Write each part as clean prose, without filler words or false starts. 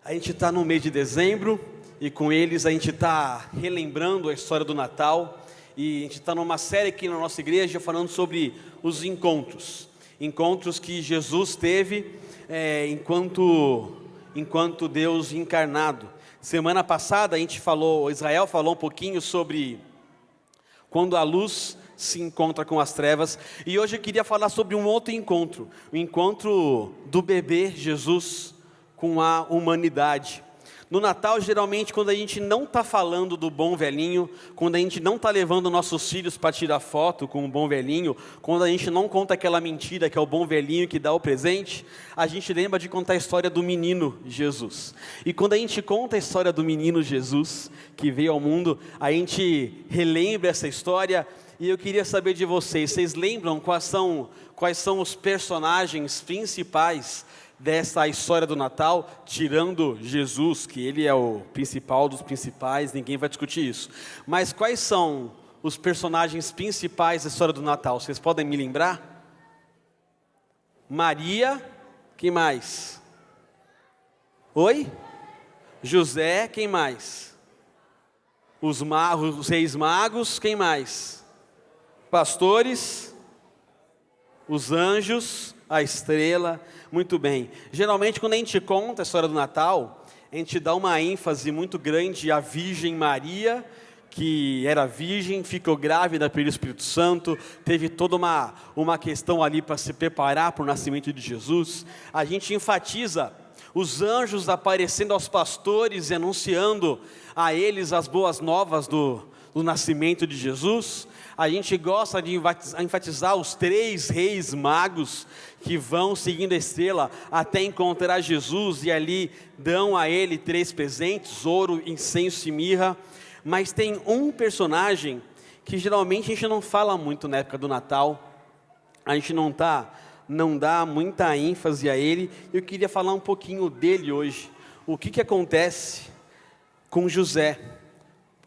A gente está no mês de dezembro e com eles a gente está relembrando a história do Natal. E a gente está numa série aqui na nossa igreja falando sobre os encontros. Encontros que Jesus teve enquanto Deus encarnado. Semana passada Israel falou um pouquinho sobre quando a luz se encontra com as trevas. E hoje eu queria falar sobre um outro encontro. O encontro do bebê Jesus com a humanidade. No Natal, geralmente, quando a gente não está falando do bom velhinho, quando a gente não está levando nossos filhos para tirar foto com o bom velhinho, quando a gente não conta aquela mentira que é o bom velhinho que dá o presente, a gente lembra de contar a história do menino Jesus. E quando a gente conta a história do menino Jesus, que veio ao mundo, a gente relembra essa história. E eu queria saber de vocês lembram quais são os personagens principais dessa história do Natal, tirando Jesus, que ele é o principal dos principais, ninguém vai discutir isso. Mas quais são os personagens principais da história do Natal? Vocês podem me lembrar? Maria, quem mais? Oi? José, quem mais? Os reis magos, quem mais? Pastores, os anjos, a estrela. Muito bem. Geralmente quando a gente conta a história do Natal, a gente dá uma ênfase muito grande à Virgem Maria, que era virgem, ficou grávida pelo Espírito Santo, teve toda uma questão ali para se preparar para o nascimento de Jesus. A gente enfatiza os anjos aparecendo aos pastores e anunciando a eles as boas novas do nascimento de Jesus. A gente gosta de enfatizar os 3 reis magos que vão seguindo a estrela até encontrar Jesus e ali dão a ele 3 presentes, ouro, incenso e mirra. Mas tem um personagem que geralmente a gente não fala muito na época do Natal, a gente não dá muita ênfase a ele. Eu queria falar um pouquinho dele hoje. O que acontece com José?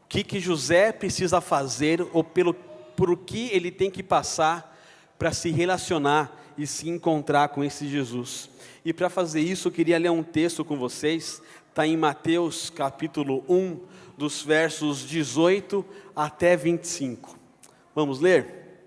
O que José precisa fazer, ou por o que ele tem que passar para se relacionar e se encontrar com esse Jesus. E para fazer isso eu queria ler um texto com vocês, está em Mateus capítulo 1, dos versos 18 até 25. Vamos ler?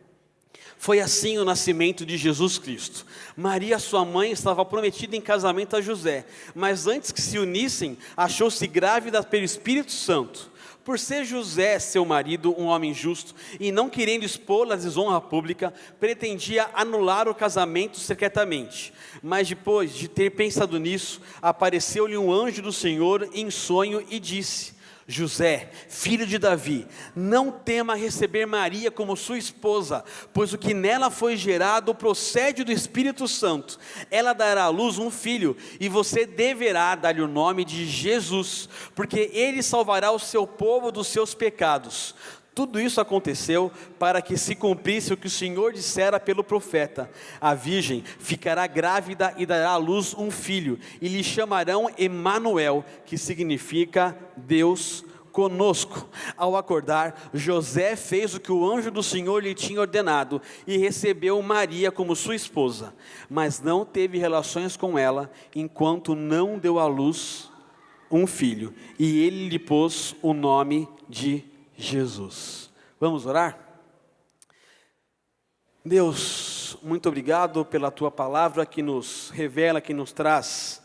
Foi assim o nascimento de Jesus Cristo. Maria, sua mãe, estava prometida em casamento a José, mas antes que se unissem, achou-se grávida pelo Espírito Santo. Por ser José, seu marido, um homem justo, e não querendo expô-la à desonra pública, pretendia anular o casamento secretamente. Mas depois de ter pensado nisso, apareceu-lhe um anjo do Senhor em sonho e disse: José, filho de Davi, não tema receber Maria como sua esposa, pois o que nela foi gerado procede do Espírito Santo. Ela dará à luz um filho, e você deverá dar-lhe o nome de Jesus, porque ele salvará o seu povo dos seus pecados. Tudo isso aconteceu para que se cumprisse o que o Senhor dissera pelo profeta: a virgem ficará grávida e dará à luz um filho, e lhe chamarão Emanuel, que significa Deus conosco. Ao acordar, José fez o que o anjo do Senhor lhe tinha ordenado, e recebeu Maria como sua esposa, mas não teve relações com ela, enquanto não deu à luz um filho, e ele lhe pôs o nome de Jesus. Vamos orar? Deus, muito obrigado pela tua palavra que nos revela, que nos traz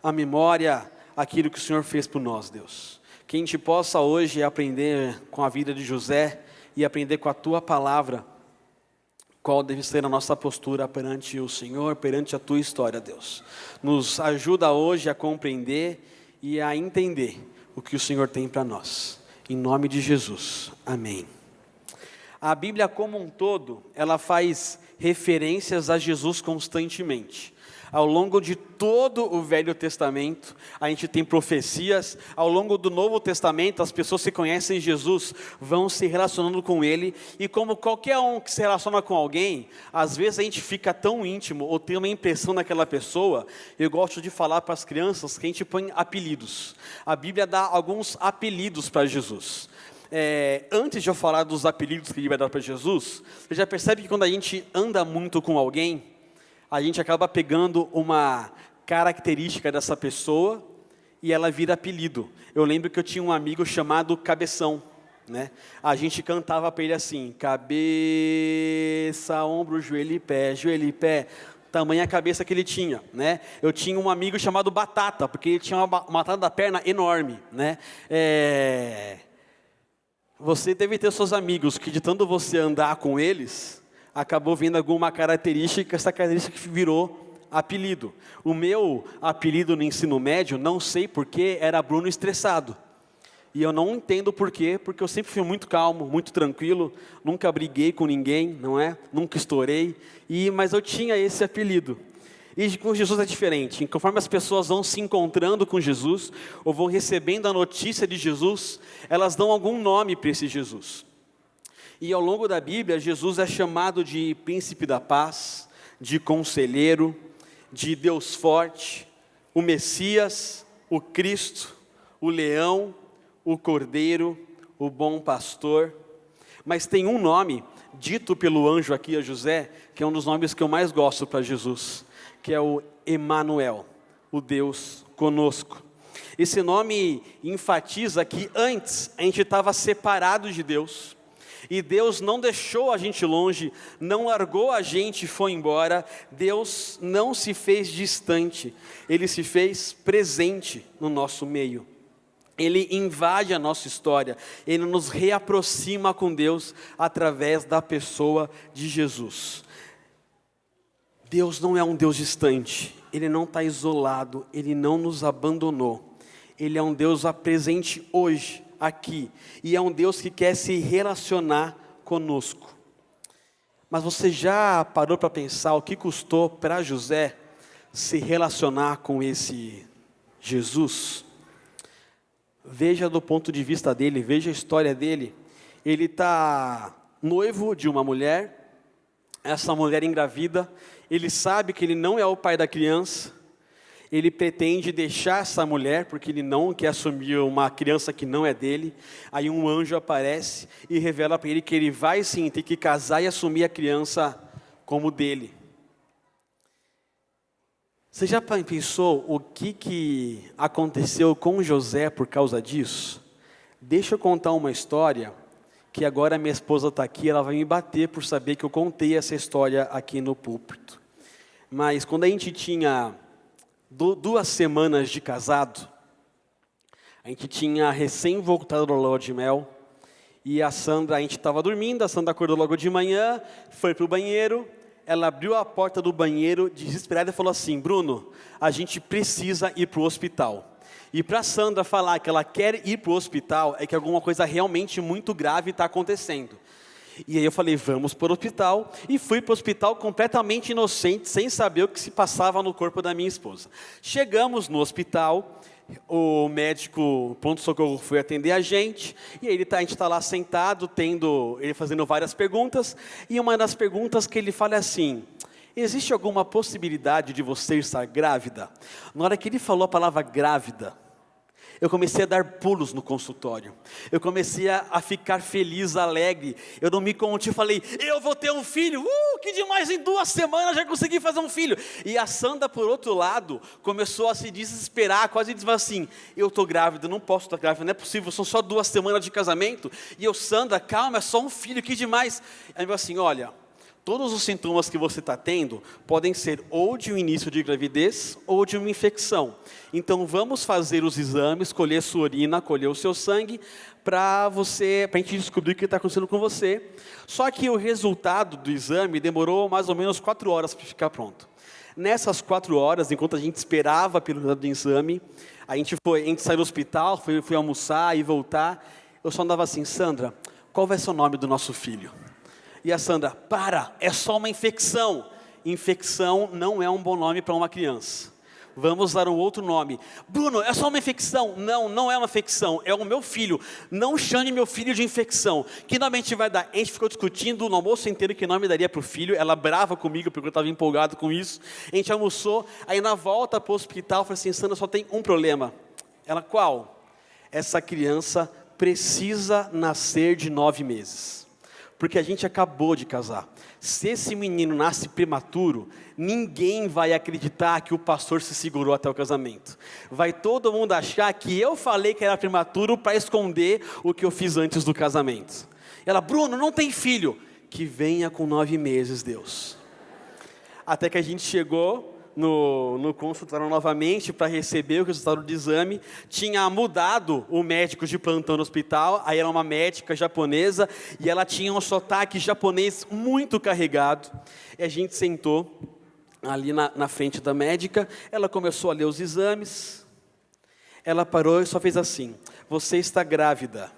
à memória aquilo que o Senhor fez por nós, Deus. Que a gente possa hoje aprender com a vida de José e aprender com a tua palavra qual deve ser a nossa postura perante o Senhor, perante a tua história, Deus. Nos ajuda hoje a compreender e a entender o que o Senhor tem para nós. Em nome de Jesus, amém. A Bíblia como um todo, ela faz referências a Jesus constantemente. Ao longo de todo o Velho Testamento, a gente tem profecias. Ao longo do Novo Testamento, as pessoas que conhecem Jesus vão se relacionando com Ele. E como qualquer um que se relaciona com alguém, às vezes a gente fica tão íntimo, ou tem uma impressão daquela pessoa. Eu gosto de falar para as crianças que a gente põe apelidos. A Bíblia dá alguns apelidos para Jesus. Antes de eu falar dos apelidos que a Bíblia dá para Jesus, você já percebe que quando a gente anda muito com alguém, a gente acaba pegando uma característica dessa pessoa e ela vira apelido. Eu lembro que eu tinha um amigo chamado Cabeção, né? A gente cantava para ele assim: cabeça, ombro, joelho e pé. Tamanha cabeça que ele tinha, né? Eu tinha um amigo chamado Batata, porque ele tinha uma batata da perna enorme, né? Você deve ter seus amigos que de tanto você andar com eles, acabou vendo alguma característica, essa característica que virou apelido. O meu apelido no ensino médio, não sei porquê, era Bruno Estressado. E eu não entendo porquê, porque eu sempre fui muito calmo, muito tranquilo, nunca briguei com ninguém, não é? Nunca estourei, mas eu tinha esse apelido. E com Jesus é diferente. Conforme as pessoas vão se encontrando com Jesus, ou vão recebendo a notícia de Jesus, elas dão algum nome para esse Jesus. E ao longo da Bíblia, Jesus é chamado de Príncipe da Paz, de Conselheiro, de Deus Forte, o Messias, o Cristo, o Leão, o Cordeiro, o Bom Pastor. Mas tem um nome dito pelo anjo aqui a José, que é um dos nomes que eu mais gosto para Jesus, que é o Emanuel, o Deus conosco. Esse nome enfatiza que antes a gente estava separado de Deus, e Deus não deixou a gente longe, não largou a gente e foi embora. Deus não se fez distante, Ele se fez presente no nosso meio. Ele invade a nossa história, Ele nos reaproxima com Deus através da pessoa de Jesus. Deus não é um Deus distante, Ele não está isolado, Ele não nos abandonou. Ele é um Deus presente hoje, aqui, e é um Deus que quer se relacionar conosco. Mas você já parou para pensar o que custou para José se relacionar com esse Jesus? Veja do ponto de vista dele, veja a história dele. Ele está noivo de uma mulher, essa mulher engravida, ele sabe que ele não é o pai da criança, ele pretende deixar essa mulher, porque ele não quer assumir uma criança que não é dele. Aí um anjo aparece e revela para ele que ele vai sim ter que casar e assumir a criança como dele. Você já pensou o que aconteceu com José por causa disso? Deixa eu contar uma história, que agora minha esposa está aqui, ela vai me bater por saber que eu contei essa história aqui no púlpito. Mas quando a gente tinha 2 semanas de casado, a gente tinha recém voltado da lua de mel, e a gente estava dormindo, a Sandra acordou logo de manhã, foi para o banheiro. Ela abriu a porta do banheiro, desesperada, e falou assim: Bruno, a gente precisa ir para o hospital. E para a Sandra falar que ela quer ir para o hospital, é que alguma coisa realmente muito grave está acontecendo. E aí eu falei: vamos para o hospital. E fui para o hospital completamente inocente, sem saber o que se passava no corpo da minha esposa. Chegamos no hospital, o médico pronto-socorro foi atender a gente, e aí a gente está lá sentado, ele fazendo várias perguntas, e uma das perguntas que ele fala é assim: existe alguma possibilidade de você estar grávida? Na hora que ele falou a palavra grávida, eu comecei a dar pulos no consultório, eu comecei a ficar feliz, alegre, eu não me contive, falei: eu vou ter um filho, que demais, em 2 semanas já consegui fazer um filho. E a Sandra, por outro lado, começou a se desesperar, quase dizendo assim: eu estou grávida, não posso estar grávida, não é possível, são só 2 semanas de casamento. E eu: Sandra, calma, é só um filho, que demais. Aí eu falei assim: olha, todos os sintomas que você está tendo podem ser ou de um início de gravidez ou de uma infecção. Então vamos fazer os exames, colher sua urina, colher o seu sangue, para a gente descobrir o que está acontecendo com você. Só que o resultado do exame demorou mais ou menos 4 horas para ficar pronto. Nessas 4 horas, enquanto a gente esperava pelo resultado do exame, a gente saiu do hospital, foi almoçar e voltar. Eu só andava assim: Sandra, qual vai ser o nome do nosso filho? E a Sandra: é só uma infecção. Infecção não é um bom nome para uma criança. Vamos dar um outro nome. Bruno, é só uma infecção? Não, não é uma infecção, é o meu filho. Não chame meu filho de infecção. Que nome a gente vai dar? A gente ficou discutindo no almoço inteiro que nome daria para o filho. Ela brava comigo porque eu estava empolgado com isso. A gente almoçou, aí na volta para o hospital, eu falei assim: Sandra, só tem um problema. Ela: qual? Essa criança precisa nascer de 9 meses. porque a gente acabou de casar. Se esse menino nasce prematuro, ninguém vai acreditar que o pastor se segurou até o casamento. Vai todo mundo achar que eu falei que era prematuro para esconder o que eu fiz antes do casamento. Ela, Bruno, não tem filho. Que venha com 9 meses, Deus. Até que a gente chegou no consultório novamente para receber o resultado do exame. Tinha mudado o médico de plantão no hospital. Aí era uma médica japonesa e ela tinha um sotaque japonês muito carregado. E a gente sentou ali na frente da médica. Ela começou a ler os exames. Ela parou e só fez assim: você está grávida.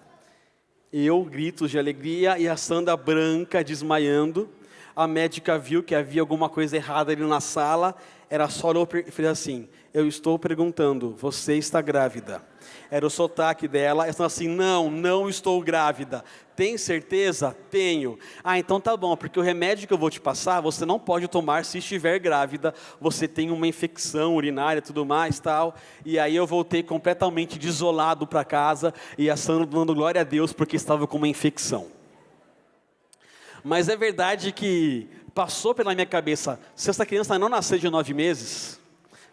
Eu, gritos de alegria, e a Sandra branca desmaiando. A médica viu que havia alguma coisa errada ali na sala. Era só olhou e fez assim: eu estou perguntando, você está grávida? Era o sotaque dela. Ela falou assim: não estou grávida. Tem certeza? Tenho. Ah, então tá bom, porque o remédio que eu vou te passar, você não pode tomar se estiver grávida. Você tem uma infecção urinária e tudo mais, tal. E aí eu voltei completamente desolado para casa, e a Sandra dando glória a Deus, porque estava com uma infecção. Mas é verdade que passou pela minha cabeça: se essa criança não nascer de 9 meses,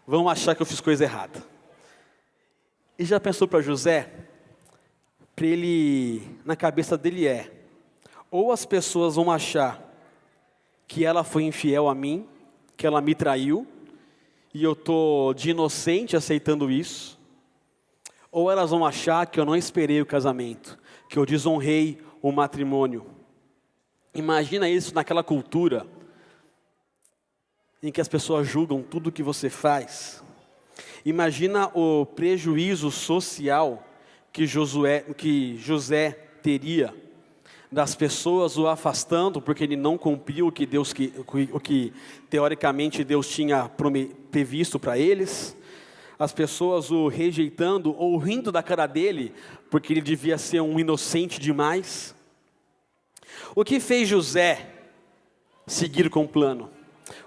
vão achar que eu fiz coisa errada. E já pensou para José? Para ele, na cabeça dele ou as pessoas vão achar que ela foi infiel a mim, que ela me traiu, e eu estou de inocente aceitando isso, ou elas vão achar que eu não esperei o casamento, que eu desonrei o matrimônio. Imagina isso naquela cultura em que as pessoas julgam tudo que você faz. Imagina o prejuízo social que José teria das pessoas o afastando porque ele não cumpriu o que teoricamente Deus tinha previsto para eles. As pessoas o rejeitando ou rindo da cara dele porque ele devia ser um inocente demais. O que fez José seguir com o plano?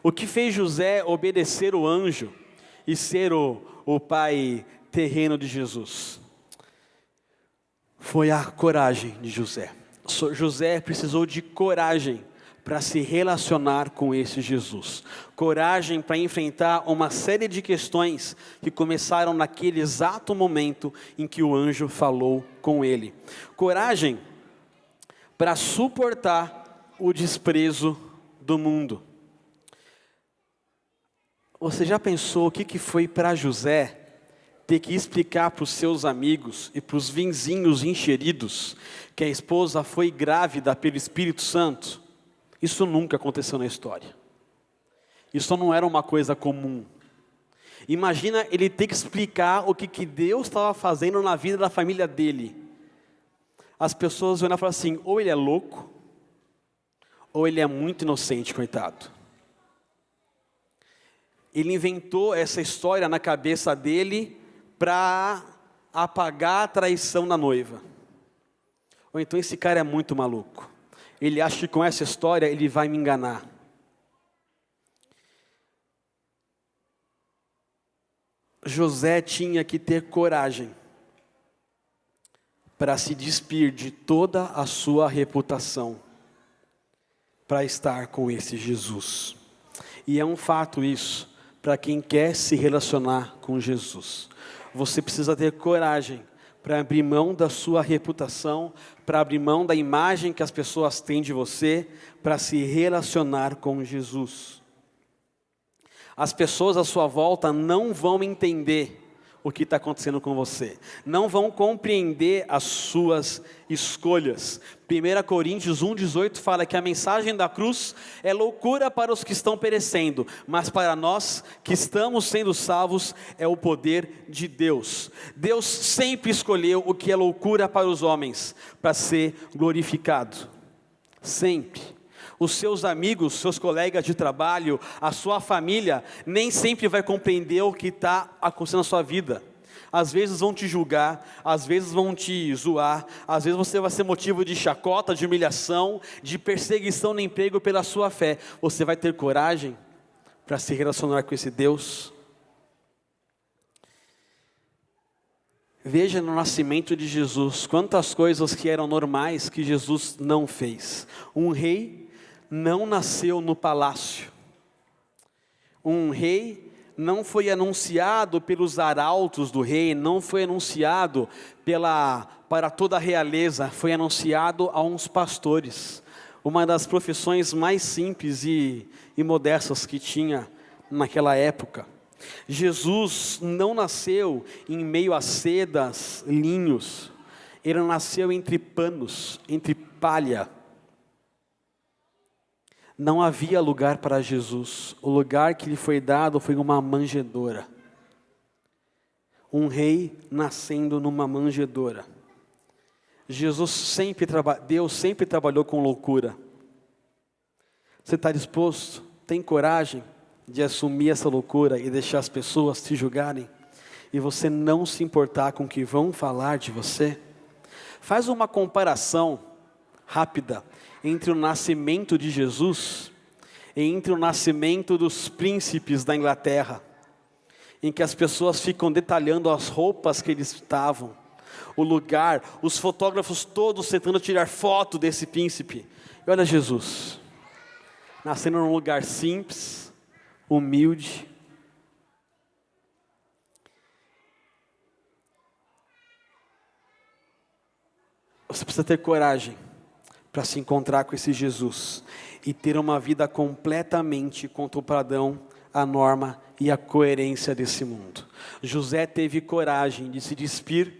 O que fez José obedecer o anjo e ser o pai terreno de Jesus? Foi a coragem de José. José precisou de coragem para se relacionar com esse Jesus. Coragem para enfrentar uma série de questões que começaram naquele exato momento em que o anjo falou com ele. Coragem para suportar o desprezo do mundo. Você já pensou o que foi para José ter que explicar para os seus amigos e para os vizinhos encheridos que a esposa foi grávida pelo Espírito Santo? Isso nunca aconteceu na história. Isso não era uma coisa comum. Imagina ele ter que explicar o que Deus estava fazendo na vida da família dele. As pessoas vão falar assim: ou ele é louco, ou ele é muito inocente, coitado. Ele inventou essa história na cabeça dele para apagar a traição da noiva. Ou então esse cara é muito maluco. Ele acha que com essa história ele vai me enganar. José tinha que ter coragem para se despir de toda a sua reputação, para estar com esse Jesus. E é um fato isso, para quem quer se relacionar com Jesus. Você precisa ter coragem para abrir mão da sua reputação, para abrir mão da imagem que as pessoas têm de você, para se relacionar com Jesus. As pessoas à sua volta não vão entender o que está acontecendo com você, não vão compreender as suas escolhas. 1 Coríntios 1,18 fala que a mensagem da cruz é loucura para os que estão perecendo, mas para nós que estamos sendo salvos é o poder de Deus. Deus sempre escolheu o que é loucura para os homens, para ser glorificado, sempre. Os seus amigos, seus colegas de trabalho, a sua família, nem sempre vai compreender o que está acontecendo na sua vida. Às vezes vão te julgar, às vezes vão te zoar, às vezes você vai ser motivo de chacota, de humilhação, de perseguição no emprego pela sua fé. Você vai ter coragem para se relacionar com esse Deus? Veja no nascimento de Jesus, quantas coisas que eram normais que Jesus não fez. Um rei não nasceu no palácio. Um rei não foi anunciado pelos arautos do rei, não foi anunciado para toda a realeza, foi anunciado a uns pastores. Uma das profissões mais simples e modestas que tinha naquela época. Jesus não nasceu em meio a sedas, linhos. Ele nasceu entre panos, entre palha. Não havia lugar para Jesus. O lugar que lhe foi dado foi uma manjedoura. Um rei nascendo numa manjedoura. Deus sempre trabalhou com loucura. Você está disposto? Tem coragem de assumir essa loucura e deixar as pessoas te julgarem? E você não se importar com o que vão falar de você? Faz uma comparação rápida entre o nascimento de Jesus e entre o nascimento dos príncipes da Inglaterra, em que as pessoas ficam detalhando as roupas que eles estavam, o lugar, os fotógrafos todos tentando tirar foto desse príncipe. E olha Jesus, nascendo num lugar simples, humilde. Você precisa ter coragem para se encontrar com esse Jesus e ter uma vida completamente contra o padrão, a norma e a coerência desse mundo. José teve coragem de se despir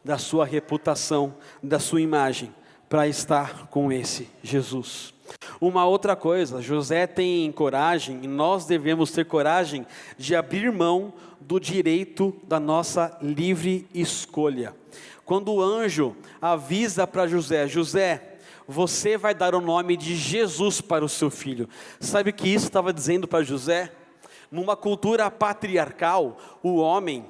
da sua reputação, da sua imagem, para estar com esse Jesus. Uma outra coisa, José tem coragem, e nós devemos ter coragem de abrir mão do direito da nossa livre escolha. Quando o anjo avisa para José, José, você vai dar o nome de Jesus para o seu filho. Sabe o que isso estava dizendo para José? Numa cultura patriarcal, o homem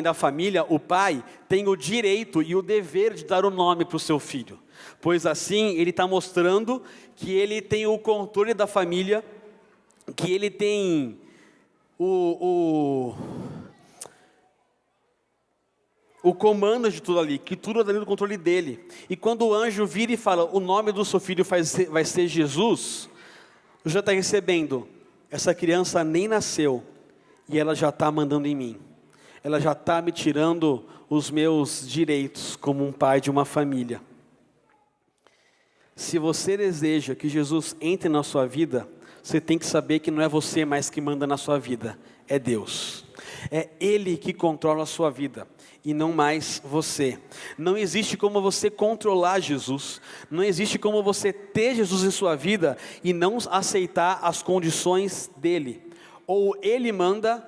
da família, o pai, tem o direito e o dever de dar o nome para o seu filho. Pois assim, ele está mostrando que ele tem o controle da família, que ele tem o comando de tudo ali, que tudo está dentro do controle dele. E quando o anjo vira e fala, o nome do seu filho vai ser Jesus, já está recebendo, essa criança nem nasceu, e ela já está mandando em mim. Ela já está me tirando os meus direitos como um pai de uma família. Se você deseja que Jesus entre na sua vida, você tem que saber que não é você mais que manda na sua vida, é Deus. É Ele que controla a sua vida, e não mais você. Não existe como você controlar Jesus, não existe como você ter Jesus em sua vida e não aceitar as condições dele. Ou Ele manda,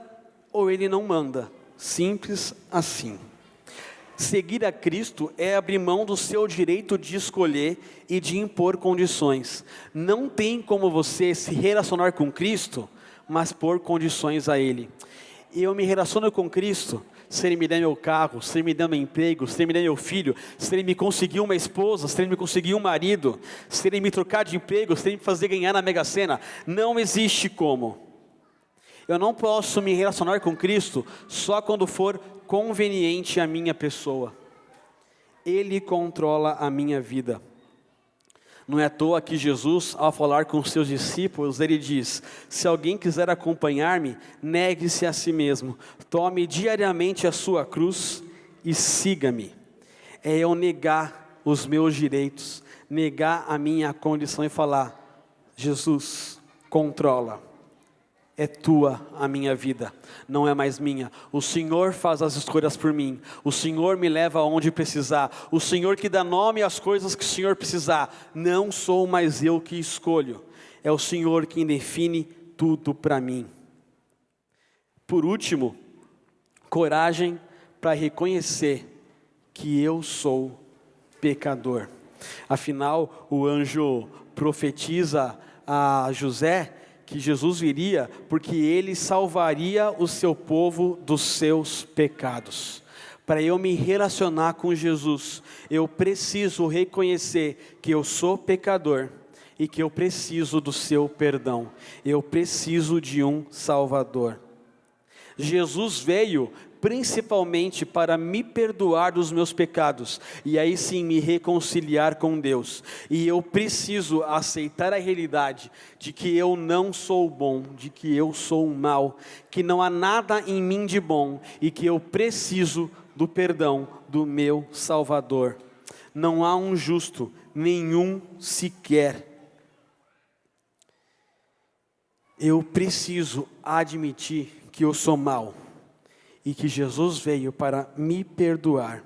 ou Ele não manda. Simples assim. Seguir a Cristo é abrir mão do seu direito de escolher e de impor condições. Não tem como você se relacionar com Cristo, mas pôr condições a Ele. Eu me relaciono com Cristo se Ele me der meu carro, se Ele me der meu emprego, se Ele me der meu filho, se Ele me conseguir uma esposa, se Ele me conseguir um marido, se Ele me trocar de emprego, se Ele me fazer ganhar na Mega Sena. Não existe como. Eu não posso me relacionar com Cristo só quando for conveniente à minha pessoa. Ele controla a minha vida. Não é à toa que Jesus, ao falar com os seus discípulos, Ele diz, se alguém quiser acompanhar-me, negue-se a si mesmo, tome diariamente a sua cruz e siga-me. É eu negar os meus direitos, negar a minha condição e falar, Jesus, controla. É tua a minha vida, não é mais minha. O Senhor faz as escolhas por mim. O Senhor me leva aonde precisar. O Senhor que dá nome às coisas que o Senhor precisar. Não sou mais eu que escolho. É o Senhor quem define tudo para mim. Por último, coragem para reconhecer que eu sou pecador. Afinal, o anjo profetiza a José que Jesus viria porque Ele salvaria o seu povo dos seus pecados. Para eu me relacionar com Jesus, eu preciso reconhecer que eu sou pecador e que eu preciso do seu perdão. Eu preciso de um Salvador. Jesus veio principalmente para me perdoar dos meus pecados, e aí sim me reconciliar com Deus. E eu preciso aceitar a realidade de que eu não sou bom, de que eu sou mau, que não há nada em mim de bom, e que eu preciso do perdão do meu Salvador. Não há um justo, nenhum sequer. Eu preciso admitir que eu sou mau e que Jesus veio para me perdoar.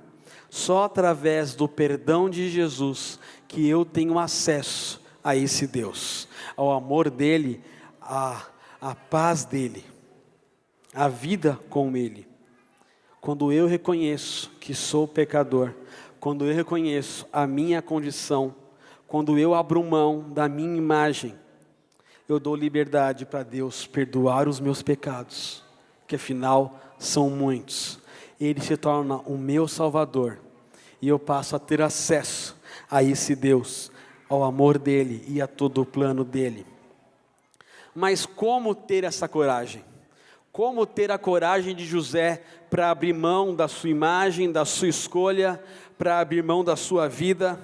Só através do perdão de Jesus que eu tenho acesso a esse Deus, ao amor dele, à paz dele, à vida com ele. Quando eu reconheço que sou pecador, quando eu reconheço a minha condição, quando eu abro mão da minha imagem, eu dou liberdade para Deus perdoar os meus pecados, que afinal são muitos. Ele se torna o meu Salvador, e eu passo a ter acesso a esse Deus, ao amor dele e a todo o plano dele. Mas como ter essa coragem? Como ter a coragem de José para abrir mão da sua imagem, da sua escolha, para abrir mão da sua vida?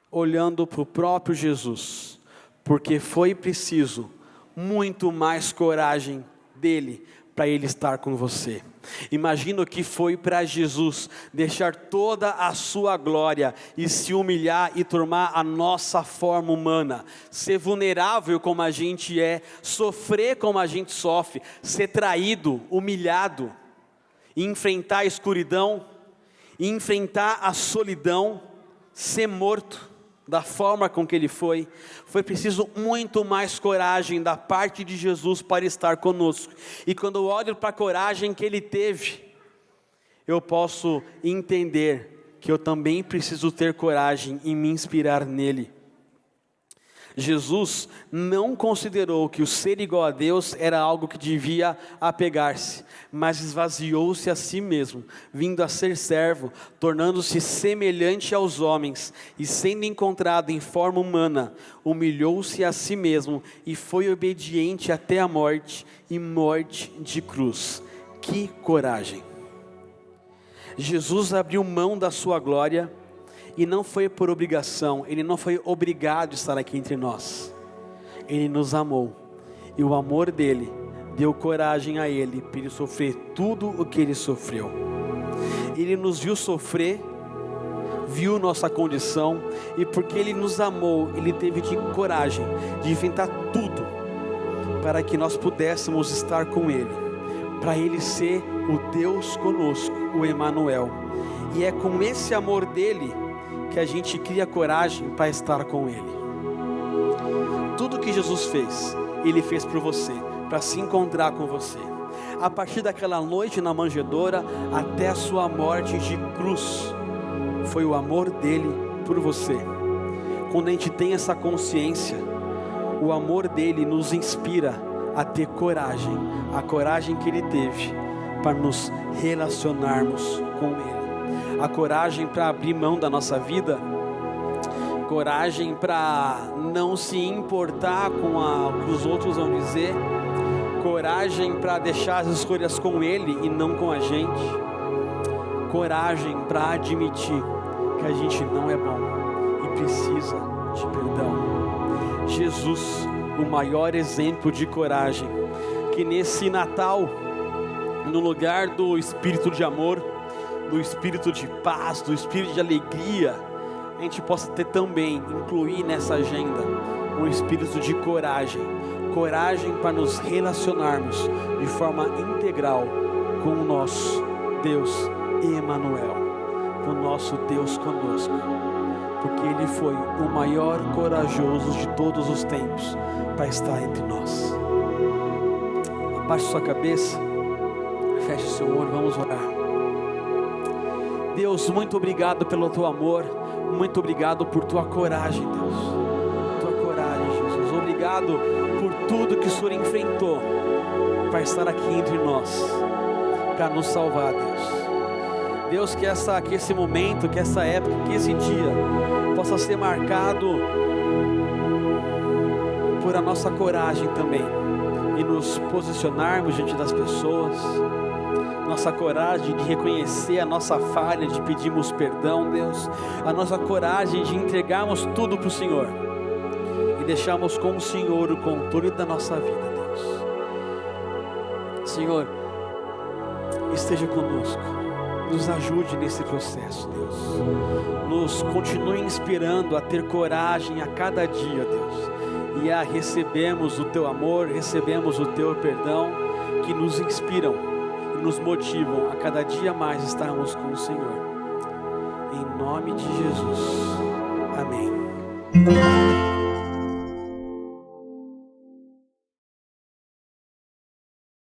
Olhando para o próprio Jesus. Porque foi preciso muito mais coragem dele para ele estar com você. Imagina o que foi para Jesus deixar toda a sua glória e se humilhar e tomar a nossa forma humana, ser vulnerável como a gente é, sofrer como a gente sofre, ser traído, humilhado, e enfrentar a escuridão, e enfrentar a solidão, ser morto da forma com que ele foi preciso muito mais coragem da parte de Jesus para estar conosco. E quando eu olho para a coragem que ele teve, eu posso entender que eu também preciso ter coragem e me inspirar nele. Jesus não considerou que o ser igual a Deus era algo que devia apegar-se, mas esvaziou-se a si mesmo, vindo a ser servo, tornando-se semelhante aos homens, e sendo encontrado em forma humana, humilhou-se a si mesmo, e foi obediente até a morte, e morte de cruz. Que coragem! Jesus abriu mão da sua glória, e não foi por obrigação, ele não foi obrigado a estar aqui entre nós. Ele nos amou, e o amor dele deu coragem a ele para ele sofrer tudo o que ele sofreu. Ele nos viu sofrer, viu nossa condição, e porque ele nos amou, ele teve coragem de enfrentar tudo, para que nós pudéssemos estar com ele, para ele ser o Deus conosco, o Emanuel. E é com esse amor dele que a gente cria coragem para estar com ele. Tudo que Jesus fez, ele fez por você, para se encontrar com você. A partir daquela noite na manjedoura, até a sua morte de cruz, foi o amor dele por você. Quando a gente tem essa consciência, o amor dele nos inspira a ter coragem, a coragem que ele teve para nos relacionarmos com ele. A coragem para abrir mão da nossa vida, coragem para não se importar com o que os outros vão dizer, coragem para deixar as escolhas com ele e não com a gente, coragem para admitir que a gente não é bom e precisa de perdão. Jesus, o maior exemplo de coragem, que nesse Natal, no lugar do espírito de amor, do espírito de paz, do espírito de alegria, a gente possa ter também, incluir nessa agenda, um espírito de coragem, coragem para nos relacionarmos de forma integral com o nosso Deus Emanuel, com o nosso Deus conosco, porque Ele foi o maior corajoso de todos os tempos para estar entre nós. Abaixe sua cabeça, feche seu olho, vamos orar. Deus, muito obrigado pelo teu amor, muito obrigado por tua coragem, Deus, tua coragem, Jesus, obrigado por tudo que o Senhor enfrentou, para estar aqui entre nós, para nos salvar, Deus, que esse momento, que essa época, que esse dia, possa ser marcado por a nossa coragem também, e nos posicionarmos diante das pessoas, nossa coragem de reconhecer a nossa falha, de pedirmos perdão, Deus, a nossa coragem de entregarmos tudo para o Senhor e deixarmos com o Senhor o controle da nossa vida, Deus. Senhor, esteja conosco, nos ajude nesse processo, Deus, nos continue inspirando a ter coragem a cada dia, Deus, e a recebermos o Teu amor, recebemos o Teu perdão, que nos inspiram e nos motivam a cada dia mais estarmos com o Senhor. Em nome de Jesus, amém.